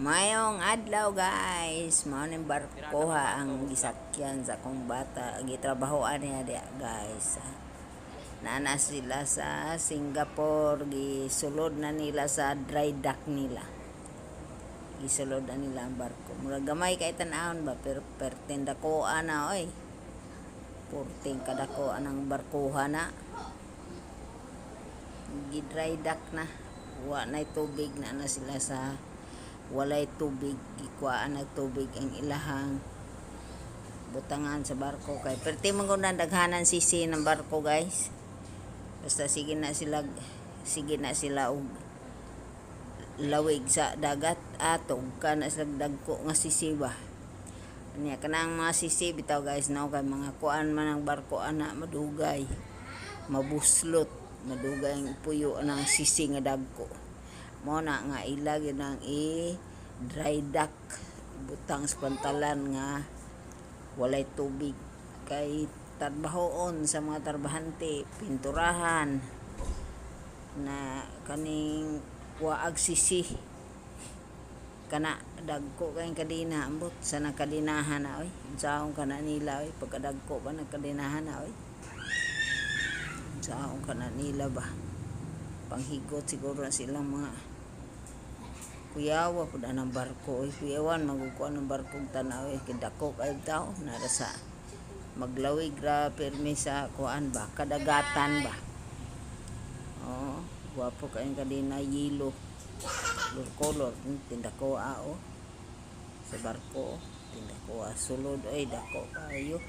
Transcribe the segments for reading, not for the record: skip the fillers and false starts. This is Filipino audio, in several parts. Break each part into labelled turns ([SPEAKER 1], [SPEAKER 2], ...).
[SPEAKER 1] Mayong adlaw guys, mao ning barkoha ang gisakyan sa akong bata, gitrabahoan niya diya guys. Nana sila sa Singapore, gisulod na nila sa dry dock nila. Gisulod na nila ang barko. Mura gamay kay tan-awon ba, pero pertin dako ana oy. Porting kadako anang barkoha na. Gi-dry dock na. Wa nay tubig na sila sa walay tubig, ikuhaan ng tubig ang ilahang butangan sa barko kay perti manguna daghanan sisi ng barko guys. Basta sige na sila og lawig sa dagat atog kana sila dagko nga sisi ba niya kanang mga sisi bitaw guys no kay mga kuan man ang barko ana madugay mabuslot madugay ang puyo ng sisi nga dagko mo na nga ilag nang dry dock butang sa pantalan nga walay tubig kay trabahoon sa mga trabahante pinturahan na kaning waag sisi kana dagko kay kadina ambot sa nakadinahan na oy saong kana nila oy pagkadagko pa nakadinahan na oy saong kana nila ba panghigot siguro na silang mga kuyawa pud anang barko oy kuyawan magukuan ng barkong tanaw kay dako kay tao nara sa maglawig ra permi sa kuan ba kadagatan ba oh guwapo kay kadina yelo color tindako ao sa barko tindako sulod ay dako kayo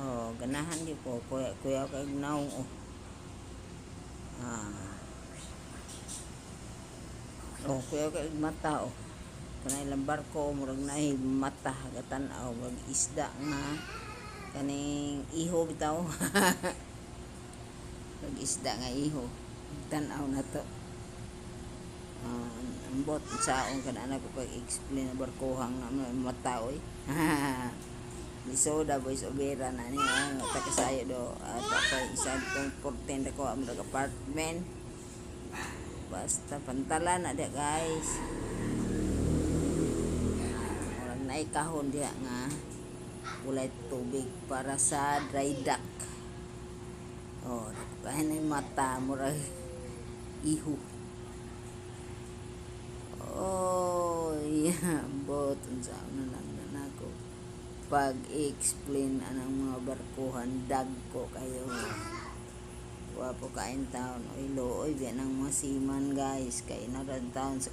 [SPEAKER 1] oh ganahan di po kuya kay naong oh oh kuya kay mata oh kanay ilang barko murag naay mata gatan-aw mag isda nga kaning iho bitaw mag isda nga iho tan-aw na to ambot saong kana ko pag-explain na barkohang na mata oy Lisoda boys obera na niya takasayo do at ako isang tong portenda ko ang apartment basta pantalan na dia guys orang naik kahon dia nga kulay tubig para sa dry dock oh kaya na mata murag iho oh yeah bot unsa na lang nako pag-explain anang mga barkuhan dagko kayo wapo kain taon oy looy biya ng mga seaman guys kay na taon sa